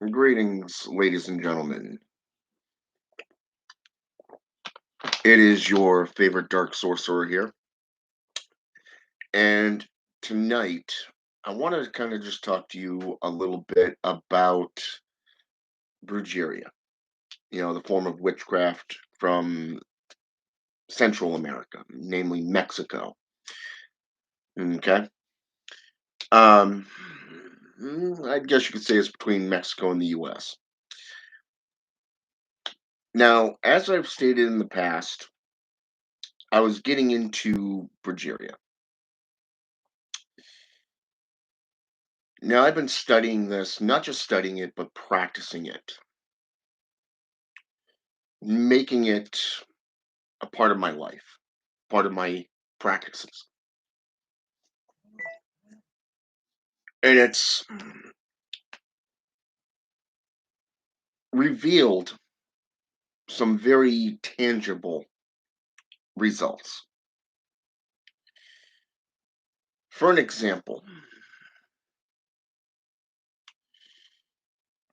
Greetings, ladies and gentlemen. It is your favorite dark sorcerer here, and tonight I want to kind of just talk to you a little bit about Brujeria, the form of witchcraft from Central America, namely Mexico. Okay. Um, I guess you could say it's between Mexico and the US. Now, as I've stated in the past, I was getting into Brujeria. Now, I've been studying this, not just studying it, but practicing it, making it a part of my life, part of my practices. And it's revealed some very tangible results. For an example,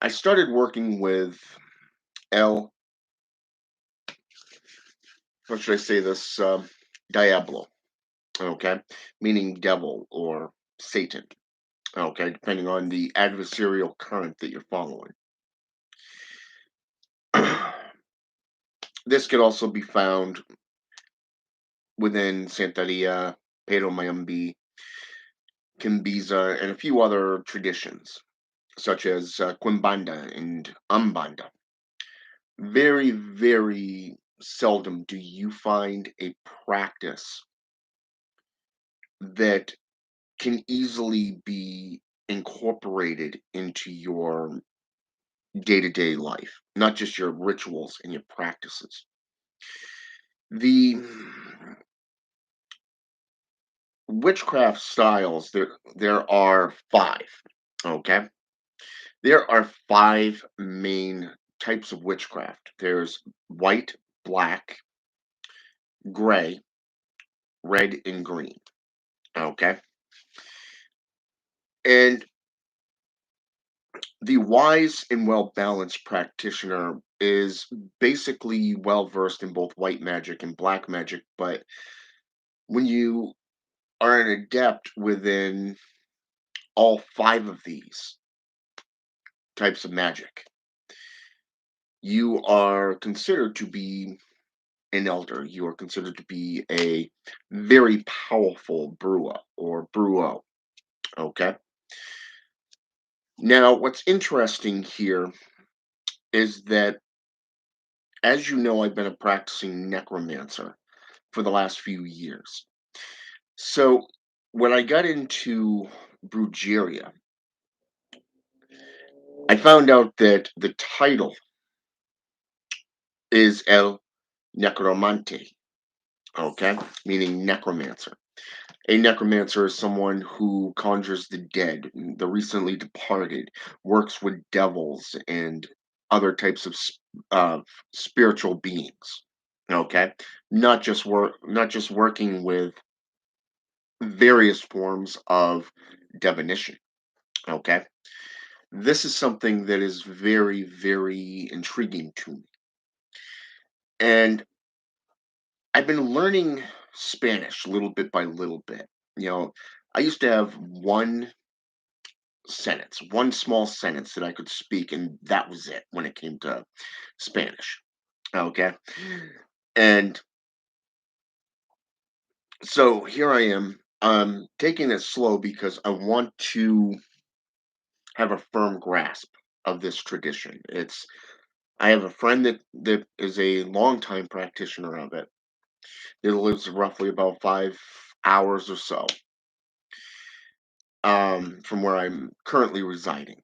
I started working with El, how should I say this? Diabolo, okay, meaning devil or Satan, okay, depending on the adversarial current that you're following. This could also be found within Santeria, Pero Mayambi, Kimbiza, and a few other traditions, such as Quimbanda and Umbanda. Very, very seldom do you find a practice that can easily be incorporated into your day to day life, not just your rituals and your practices. The witchcraft styles, there are five, okay? There are five main types of witchcraft. There's white, black, gray, red, and green. Okay. And the wise and well balanced practitioner is basically well versed in both white magic and black magic. But when you are an adept within all five of these types of magic, you are considered to be an elder. You are considered to be a very powerful brewer or bruo. Okay. Now, what's interesting here is that, as you know, I've been a practicing necromancer for the last few years. So, when I got into Brujeria, I found out that the title is El Necromante, okay, meaning necromancer. A necromancer is someone who conjures the dead, the recently departed, works with devils and other types of spiritual beings. Okay, not just working with various forms of divination. Okay, this is something that is very, very intriguing to me, and I've been learning Spanish little bit by little bit. You know, I used to have one small sentence that I could speak, and that was it when it came to Spanish. Okay. And so here I am. I'm taking it slow because I want to have a firm grasp of this tradition. I have a friend that is a longtime practitioner of it. That lives roughly about 5 hours or so from where I'm currently residing.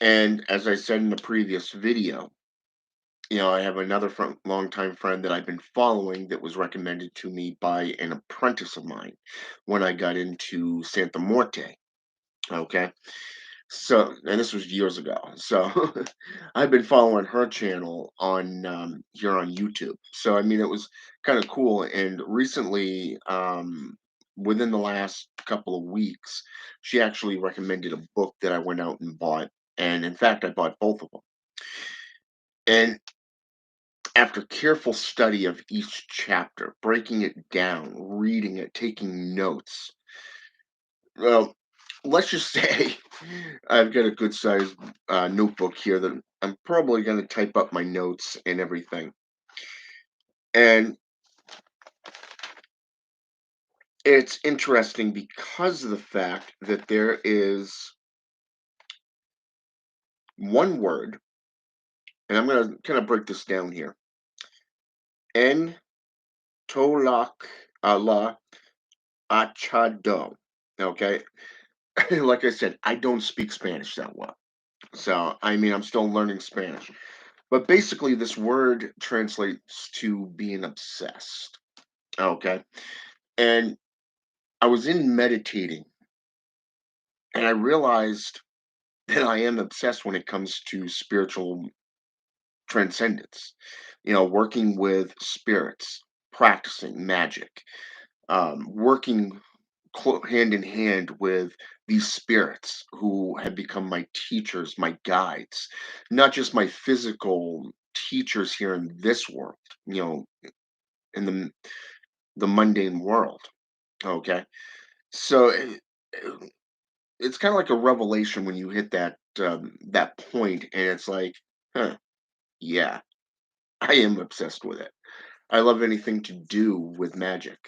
And as I said in the previous video, I have another longtime friend that I've been following that was recommended to me by an apprentice of mine when I got into Santa Morte. Okay. So, and this was years ago. So, I've been following her channel on here on YouTube. So, I mean, it was kind of cool. And recently, within the last couple of weeks, she actually recommended a book that I went out and bought. and in fact, I bought both of them. And after careful study of each chapter, breaking it down, reading it, taking notes, well, let's just say I've got a good sized notebook here that I'm probably going to type up my notes and everything. And it's interesting because of the fact that there is one word, and I'm going to kind of break this down here. En tolak la achado. Okay. Like I said, I don't speak Spanish that well. So, I mean, I'm still learning Spanish. But basically, this word translates to being obsessed. Okay. And I was in meditating and I realized that I am obsessed when it comes to spiritual transcendence, working with spirits, practicing magic, working hand in hand with these spirits who have become my teachers, my guides, not just my physical teachers here in this world, in the mundane world. Okay, so it's kind of like a revelation when you hit that point, and it's like, huh, yeah, I am obsessed with it. I love anything to do with magic,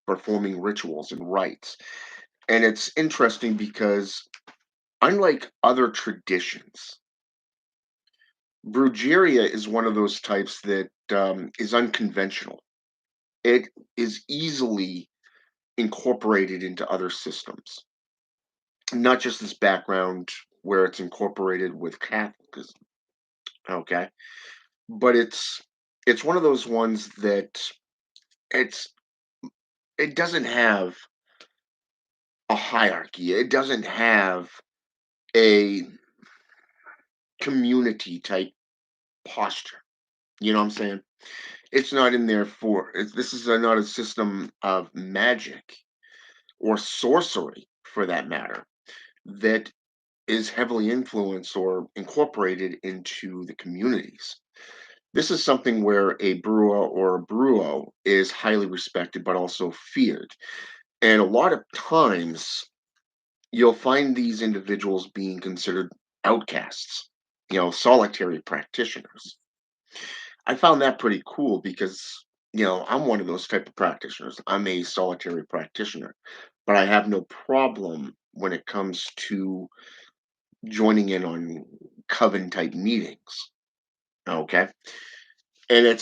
performing rituals and rites. And it's interesting because unlike other traditions, Brujeria is one of those types that is unconventional. It is easily incorporated into other systems, not just this background where it's incorporated with Catholicism, okay? But it's one of those ones that it's it doesn't have a hierarchy. It doesn't have a community type posture. You know what I'm saying? It's not in there for this is not a system of magic or sorcery for that matter that is heavily influenced or incorporated into the communities. This is something where a brewer or a bruo is highly respected but also feared. And a lot of times you'll find these individuals being considered outcasts, solitary practitioners. I found that pretty cool because, I'm one of those type of practitioners. I'm a solitary practitioner, but I have no problem when it comes to joining in on coven type meetings. Okay. And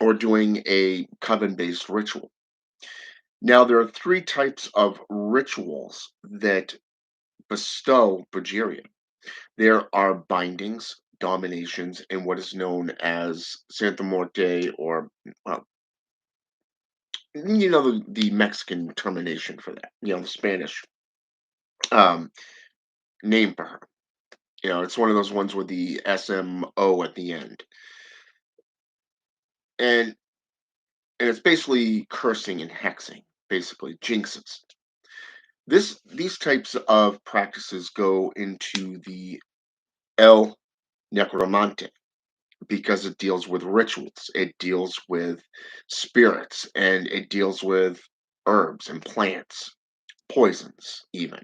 or doing a coven based ritual. Now, there are three types of rituals that bestow Brujeria. There are bindings, dominations, and what is known as Santa Muerte, or well, the Mexican termination for that. The Spanish um, name for her. It's one of those ones with the SMO at the end, and it's basically cursing and hexing, basically jinxes. These types of practices go into the El Necromante because it deals with rituals, it deals with spirits, and it deals with herbs and plants, poisons, even,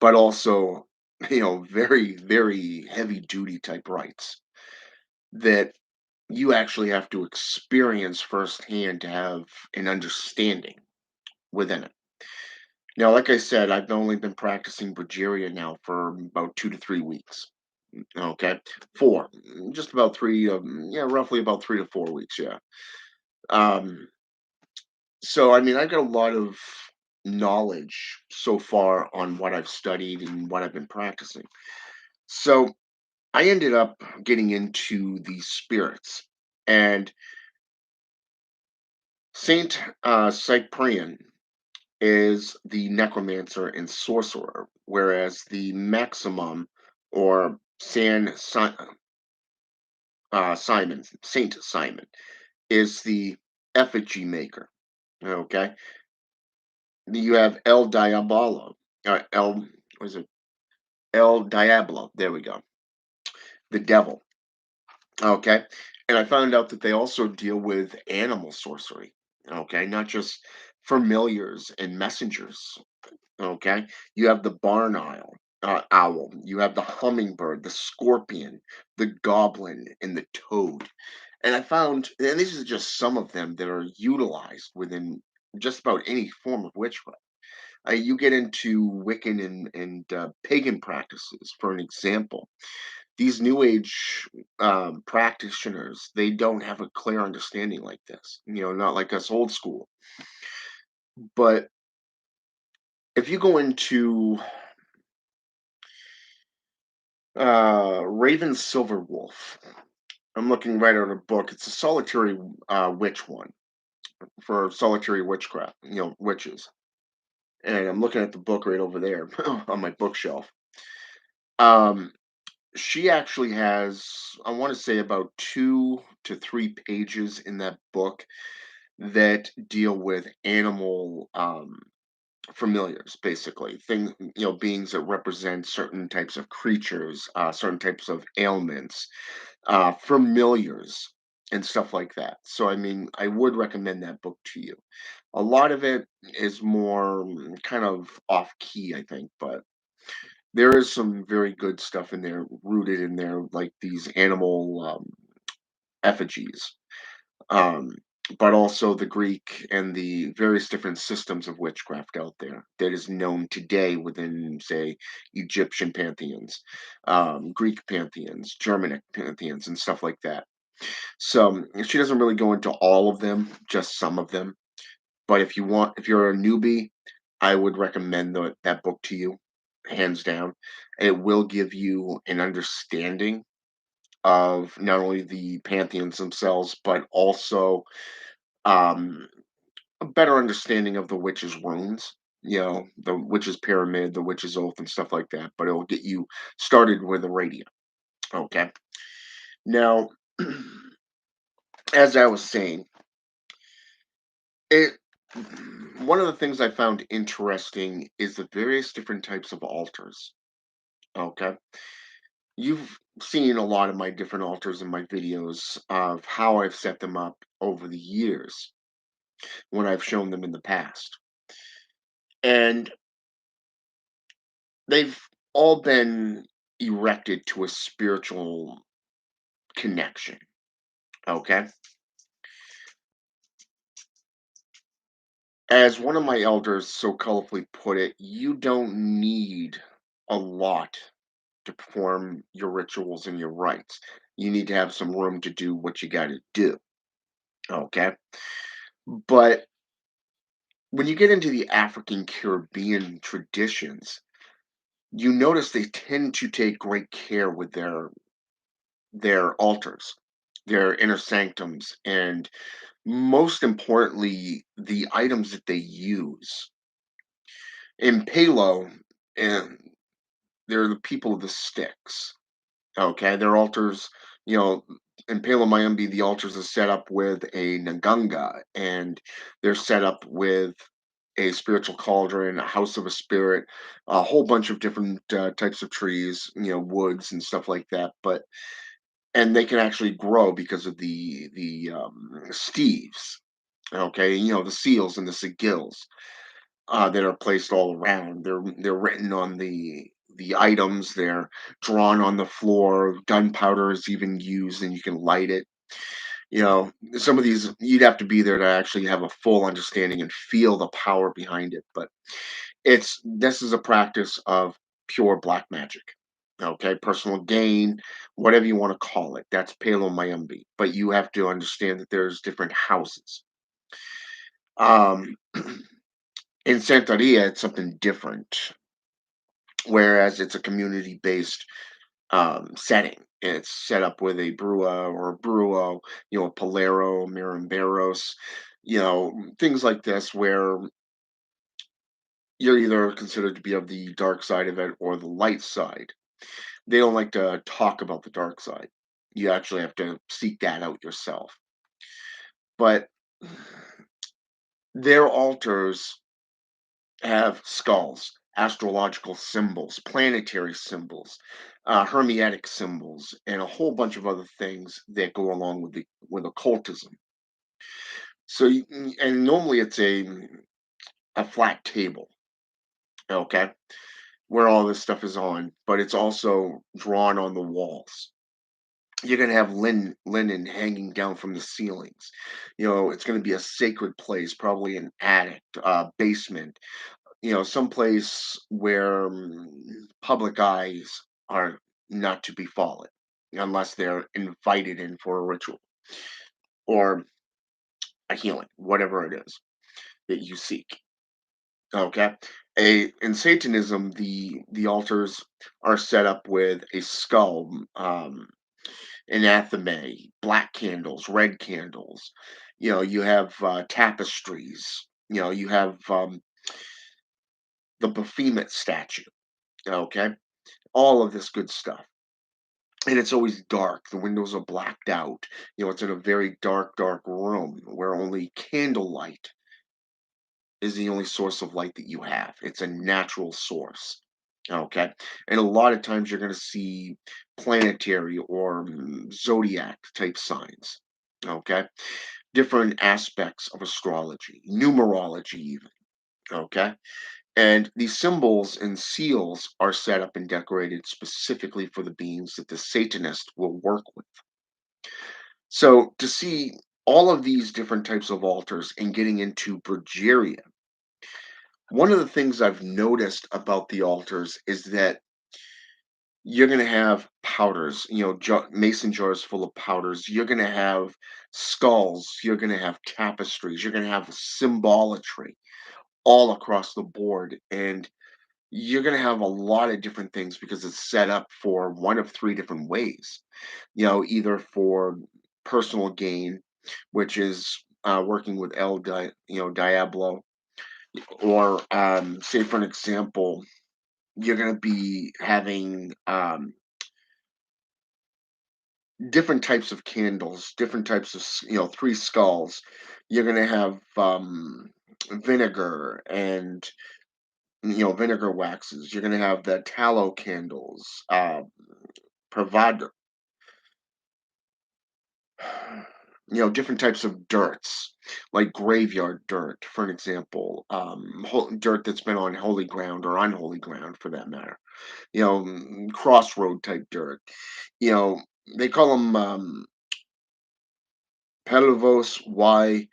but also, very, very heavy duty type rites that you actually have to experience firsthand to have an understanding within it. Now, like I said, I've only been practicing Brujeria now for about 2 to 3 weeks. Okay, four, just about three. Yeah, roughly about 3 to 4 weeks. Yeah. Um, so I mean, I've got a lot of knowledge so far on what I've studied and what I've been practicing. So I ended up getting into the spirits, and Saint Cyprian is the necromancer and sorcerer, whereas the maximum or Simon, Saint Simon, is the effigy maker. Okay, you have El Diabolo, El, what is it? El Diablo. There we go. the devil. Okay. And I found out that they also deal with animal sorcery. Okay. Not just familiars and messengers. Okay. You have the owl. You have the hummingbird, the scorpion, the goblin, and the toad. And I found, and these are just some of them that are utilized within just about any form of witchcraft. You get into Wiccan and pagan practices, for an example. These New Age practitioners, they don't have a clear understanding like this. Not like us old school. But if you go into Raven Silver Wolf, I'm looking right at a book. It's a solitary witch one for solitary witchcraft, witches. And I'm looking at the book right over there on my bookshelf. Um, she actually has, I want to say, about 2 to 3 pages in that book that deal with animal familiars, basically things, beings that represent certain types of creatures, certain types of ailments, familiars, and stuff like that. So, I mean, I would recommend that book to you. A lot of it is more kind of off key, I think, but there is some very good stuff in there, rooted in there, like these animal effigies, um, but also the Greek and the various different systems of witchcraft out there that is known today within, say, Egyptian pantheons, Greek pantheons, Germanic pantheons, and stuff like that. So she doesn't really go into all of them, just some of them. But if you're a newbie, I would recommend that book to you, hands down. It will give you an understanding of not only the pantheons themselves, but also um, a better understanding of the witch's runes. The witch's pyramid, the witch's oath, and stuff like that. But it will get you started with a radio. Okay. Now, as I was saying, it one of the things I found interesting is the various different types of altars. Okay. You've seen a lot of my different altars in my videos of how I've set them up over the years when I've shown them in the past. And they've all been erected to a spiritual connection. Okay. As one of my elders so colorfully put it, you don't need a lot to perform your rituals and your rites. You need to have some room to do what you got to do. Okay. But when you get into the African Caribbean traditions, you notice they tend to take great care with their altars, their inner sanctums, and most importantly, the items that they use. In Palo, and they're the people of the sticks. Okay, their altars, you know, in Palo Mayumbi, the altars are set up with a Nganga, and they're set up with a spiritual cauldron, a house of a spirit, a whole bunch of different types of trees, woods and stuff like that. And they can actually grow because of the steves. Okay, the seals and the sigils that are placed all around. They're written on the items. They're drawn on the floor. Gunpowder is even used, and you can light it. Some of these you'd have to be there to actually have a full understanding and feel the power behind it. But this is a practice of pure black magic. Okay, personal gain, whatever you want to call it. That's Palo Mayumbi. But you have to understand that there's different houses. Um, in Santeria, it's something different, whereas it's a community-based setting. It's set up with a brua or a bruo, a polero, miramberos, things like this, where you're either considered to be of the dark side of it or the light side. They don't like to talk about the dark side. You actually have to seek that out yourself. But their altars have skulls. astrological symbols, planetary symbols, hermetic symbols, and a whole bunch of other things that go along with the with occultism. So, and normally it's a flat table, okay, where all this stuff is on, but it's also drawn on the walls. You're gonna have linen hanging down from the ceilings. It's gonna be a sacred place, probably an attic, basement, someplace where public eyes are not to be fallen unless they're invited in for a ritual or a healing, whatever it is that you seek. Okay. In Satanism, the altars are set up with a skull, anathema, black candles, red candles. You have tapestries. You have the Baphomet statue. Okay, all of this good stuff. And it's always dark. The windows are blacked out. It's in a very dark, dark room where only candlelight is the only source of light that you have. It's a natural source. Okay. And a lot of times you're going to see planetary or zodiac type signs. Okay. Different aspects of astrology, numerology, even. Okay. And these symbols and seals are set up and decorated specifically for the beings that the Satanist will work with. So to see all of these different types of altars and getting into Brujeria, one of the things I've noticed about the altars is that you're going to have powders, mason jars full of powders. You're going to have skulls. You're going to have tapestries. You're going to have symbolatry all across the board. And you're going to have a lot of different things because it's set up for one of three different ways. Either for personal gain, which is working with Diabolo, or say for an example, you're going to be having different types of candles, different types of three skulls. You're going to have vinegar and vinegar waxes. You're going to have the tallow candles, provide different types of dirts, like graveyard dirt, for an example, dirt that's been on holy ground or unholy ground, for that matter. Crossroad type dirt. You know, they call them Pelvos y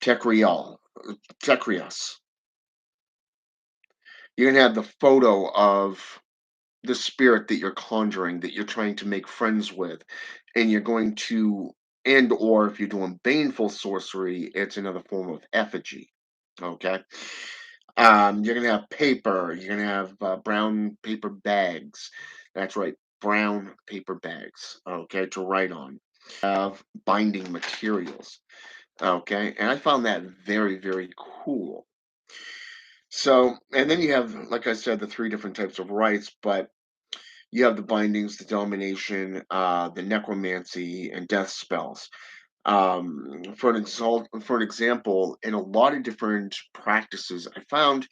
Tecrial, Tecrias. You're gonna have the photo of the spirit that you're conjuring, that you're trying to make friends with, and you're going to, and or if you're doing baneful sorcery, it's another form of effigy. Okay. You're gonna have paper. You're gonna have brown paper bags. That's right, brown paper bags. Okay, to write on. Have binding materials. Okay, and I found that very, very cool. So, and then you have, like I said, the three different types of rites, but you have the bindings, the domination, the necromancy, and death spells. For an example, in a lot of different practices, I found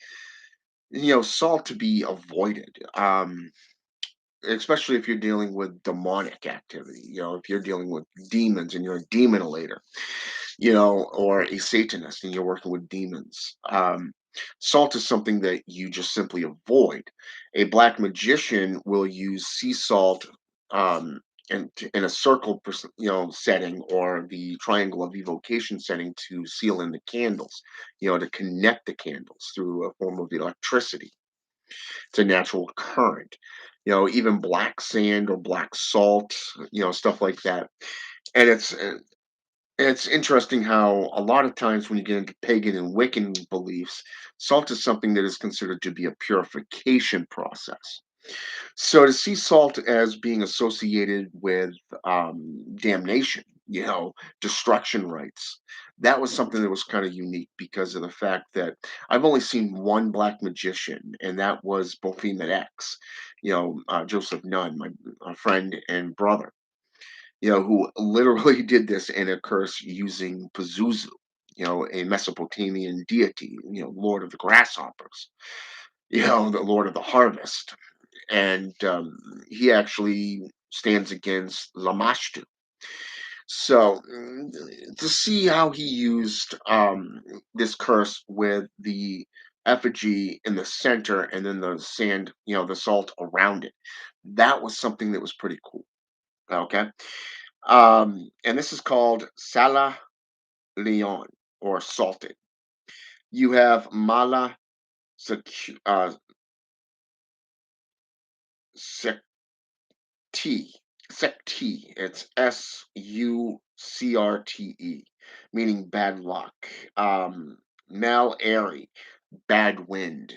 salt to be avoided. Especially if you're dealing with demonic activity. If you're dealing with demons and you're a demonolator, or a Satanist and you're working with demons. Salt is something that you just simply avoid. A black magician will use sea salt in a circle, setting, or the triangle of evocation setting to seal in the candles, to connect the candles through a form of electricity. It's a natural current. Even black sand or black salt, stuff like that. And it's interesting how a lot of times when you get into pagan and Wiccan beliefs, salt is something that is considered to be a purification process. So to see salt as being associated with damnation, destruction rites, that was something that was kind of unique because of the fact that I've only seen one black magician, and that was Baphomet X, Joseph Nunn, my friend and brother, who literally did this in a curse using Pazuzu. a Mesopotamian deity, Lord of the grasshoppers, the Lord of the harvest. And he actually stands against Lamashtu. So to see how he used this curse with the effigy in the center and then the sand, the salt around it, that was something that was pretty cool. Okay. And this is called Sala Leon or salted. You have Mala Secti. Secti. It's Sucrte, meaning bad luck. Mal airy, bad wind.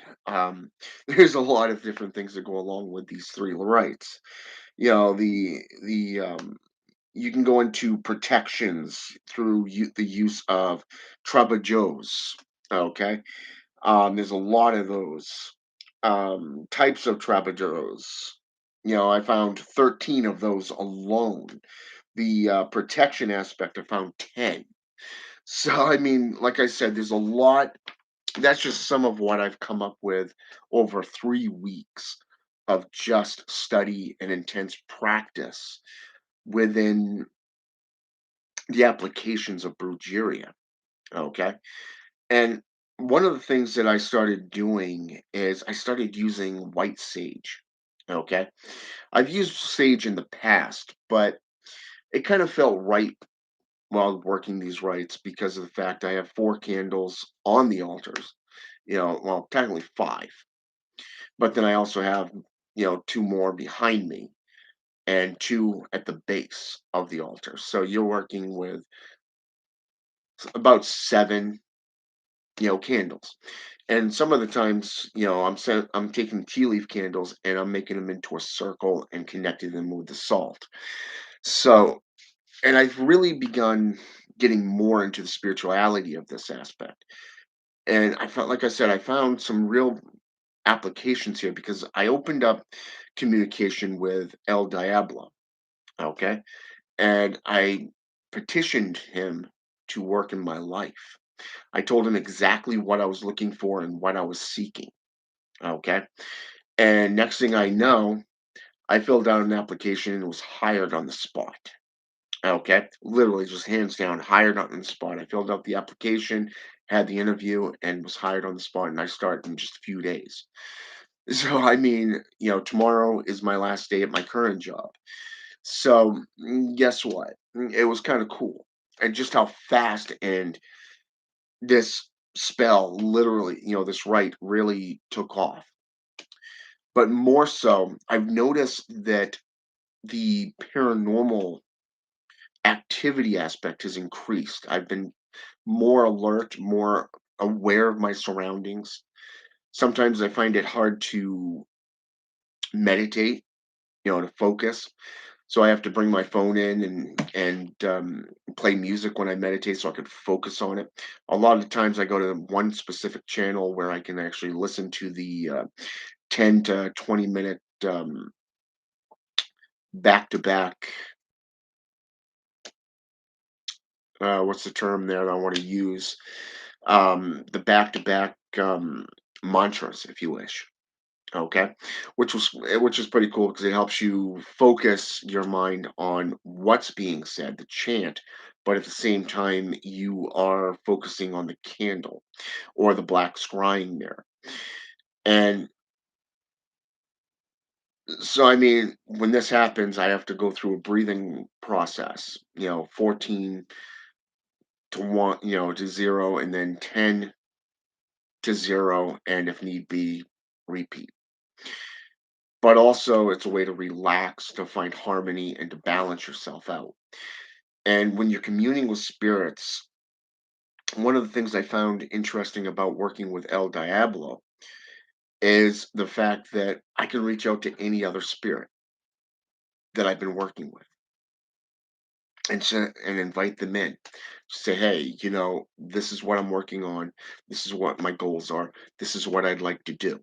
There's a lot of different things that go along with these three rights. The you can go into protections through the use of trebajos. Okay. There's a lot of those types of trapdoors. I found 13 of those alone. The protection aspect, I found 10. So, I mean, like I said, there's a lot. That's just some of what I've come up with over 3 weeks of just study and intense practice within the applications of Brujeria. Okay. And one of the things that I started doing is I started using white sage. Okay. I've used sage in the past, but it kind of felt right while working these rites because of the fact I have 4 candles on the altars. Well, technically 5, but then I also have, 2 more behind me and 2 at the base of the altar. So you're working with about 7, candles. And some of the times, I'm taking tea leaf candles and I'm making them into a circle and connecting them with the salt. So, and I've really begun getting more into the spirituality of this aspect. And I felt, like I said, I found some real applications here because I opened up communication with El Diablo. Okay. And I petitioned him to work in my life. I told him exactly what I was looking for and what I was seeking. Okay. And next thing I know, I filled out an application and was hired on the spot. Okay. Literally just hands down, hired on the spot. I filled out the application, had the interview, and was hired on the spot. And I started in just a few days. So, I mean, tomorrow is my last day at my current job. So, guess what? It was kind of cool. And just how fast and this spell literally, this rite really took off. But more so, I've noticed that the paranormal activity aspect has increased. I've been more alert, more aware of my surroundings. Sometimes I find it hard to meditate, to focus. So I have to bring my phone in and play music when I meditate so I could focus on it. A lot of times I go to one specific channel where I can actually listen to the 10 to 20 minute back to back. What's the term there that I want to use? The back to back mantras, if you wish. Okay, which is pretty cool because it helps you focus your mind on what's being said, the chant, but at the same time you are focusing on the candle or the black scrying there. And so, I mean, when this happens, I have to go through a breathing process. 14 to 1, to 0, and then 10 to 0, and if need be, repeat. But also, it's a way to relax, to find harmony, and to balance yourself out. And when you're communing with spirits, one of the things I found interesting about working with El Diablo is the fact that I can reach out to any other spirit that I've been working with and invite them in. Say, hey, this is what I'm working on. This is what my goals are. This is what I'd like to do.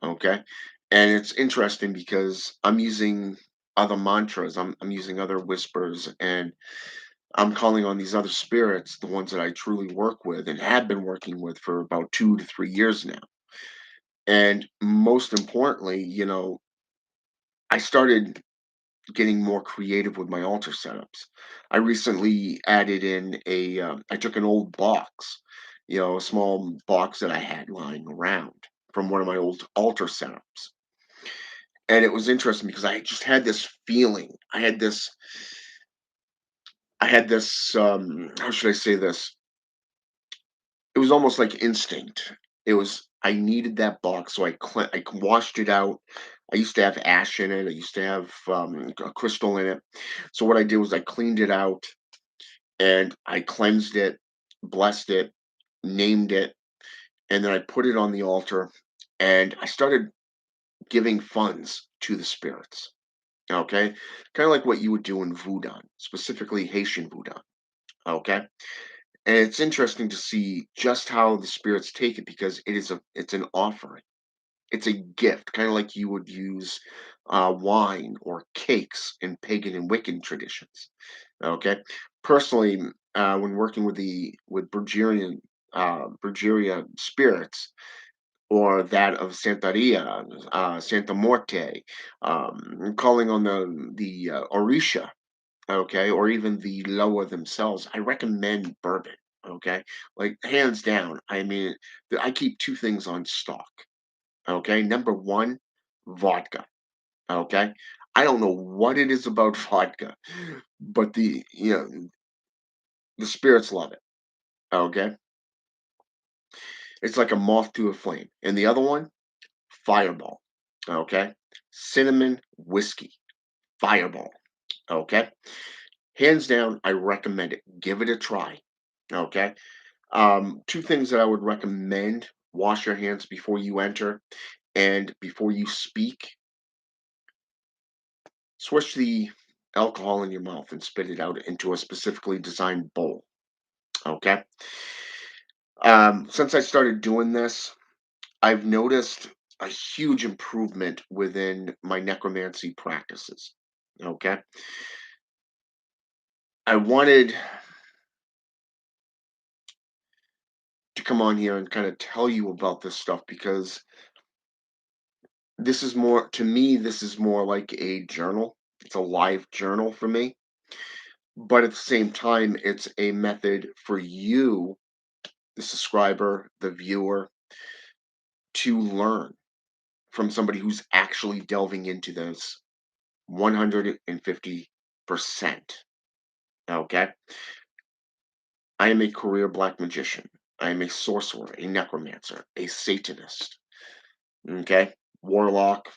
Okay. And it's interesting because I'm using other mantras, I'm using other whispers, and I'm calling on these other spirits, the ones that I truly work with and have been working with for about 2 to 3 years now. And most importantly, I started getting more creative with my altar setups. I recently added in I took an old box, a small box that I had lying around from one of my old altar setups. And it was interesting because I just had this feeling. I had this, how should I say this? It was almost like instinct. I needed that box, so I washed it out. I used to have ash in it. I used to have a crystal in it. So what I did was I cleaned it out and I cleansed it, blessed it, named it, and then I put it on the altar and I started giving funds to the spirits. Okay. Kind of like what you would do in Voodoo, specifically Haitian Voodoo. Okay. And it's interesting to see just how the spirits take it because it's an offering. It's a gift, kind of like you would use wine or cakes in pagan and Wiccan traditions. Okay, personally, when working with Brujeria spirits or that of Santeria, Santa Morte, calling on the Orisha, okay, or even the Loa themselves, I recommend bourbon. Okay, like hands down. I mean, I keep two things on stock. Okay, number one, vodka. Okay, I don't know what it is about vodka, but the spirits love it. Okay, it's like a moth to a flame. And the other one, Fireball. Okay, cinnamon whiskey, Fireball. Okay, hands down, I recommend it. Give it a try. Okay, two things that I would recommend: wash your hands before you enter, and before you speak, switch the alcohol in your mouth and spit it out into a specifically designed bowl. Okay. Since I started doing this, I've noticed a huge improvement within my necromancy practices. Okay. I wanted to come on here and kind of tell you about this stuff because to me, this is more like a journal. It's a live journal for me. But at the same time, it's a method for you, the subscriber, the viewer, to learn from somebody who's actually delving into this 150%. Okay. I am a career black magician. I am a sorcerer, a necromancer, a satanist. Okay. Warlock,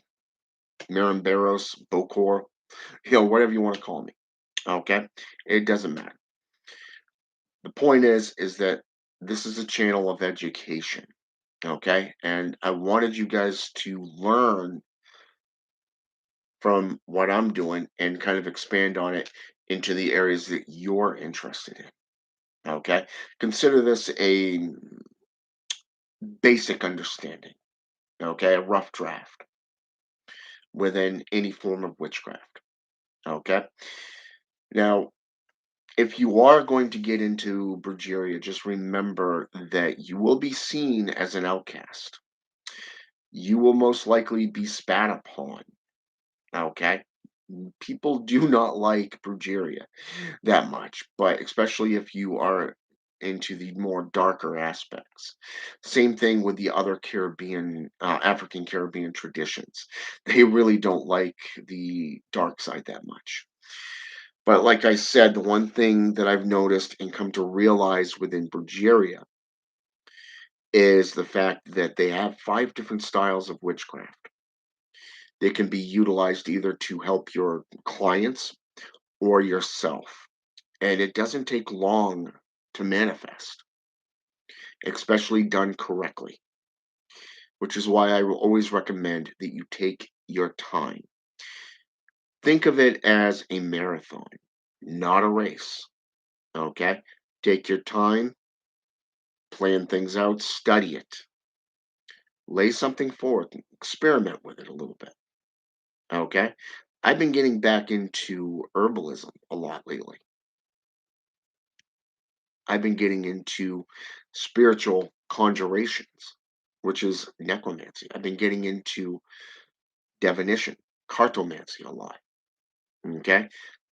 Marimberos, Bokor, whatever you want to call me. Okay. It doesn't matter. The point is that this is a channel of education. Okay. And I wanted you guys to learn from what I'm doing and kind of expand on it into the areas that you're interested in. Okay. Consider this a basic understanding. Okay. A rough draft within any form of witchcraft. Okay. Now, if you are going to get into Brujeria, just remember that you will be seen as an outcast. You will most likely be spat upon. Okay. People do not like Brujeria that much, but especially if you are into the more darker aspects. Same thing with the other African Caribbean traditions. They really don't like the dark side that much. But like I said, the one thing that I've noticed and come to realize within Brujeria is the fact that they have 5 different styles of witchcraft. They can be utilized either to help your clients or yourself. And it doesn't take long to manifest, especially done correctly, which is why I will always recommend that you take your time. Think of it as a marathon, not a race. Okay? Take your time, plan things out, study it, lay something forth, experiment with it a little bit. Okay? I've been getting back into herbalism a lot lately. I've been getting into spiritual conjurations, which is necromancy. I've been getting into divination, cartomancy a lot. Okay,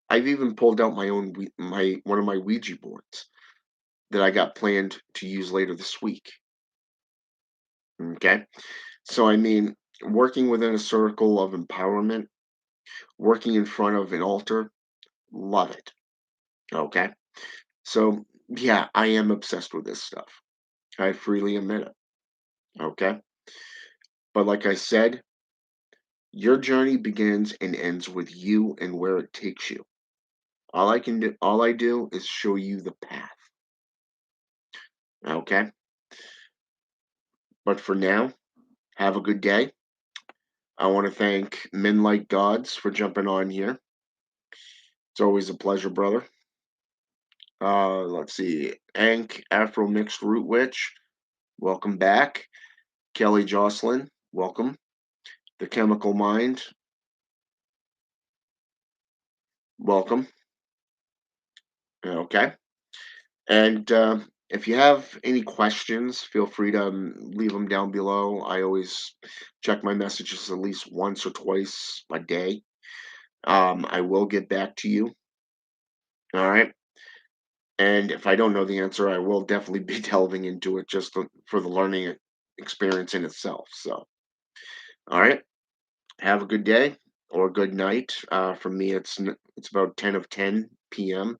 I've even pulled out my own my one of my Ouija boards that I got planned to use later this week. Okay, so I mean, working within a circle of empowerment, working in front of an altar, love it. Okay, so yeah, I am obsessed with this stuff. I freely admit it. Okay, but like I said, your journey begins and ends with you and where it takes you. All I do is show you the path. Okay, but for now, have a good day. I want to thank Men Like Gods for jumping on here. It's always a pleasure, brother. Let's see. Ank Afro Mixed Root Witch, welcome back. Kelly Jocelyn, welcome. The Chemical Mind, welcome. Okay. And if you have any questions, feel free to leave them down below. I always check my messages at least once or twice a day. I will get back to you. All right. And if I don't know the answer, I will definitely be delving into it just for the learning experience in itself. So, all right. Have a good day or good night. For me, it's about 10 of 10 p.m.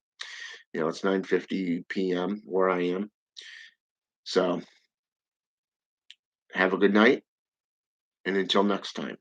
It's 9:50 p.m. where I am. So, have a good night, and until next time.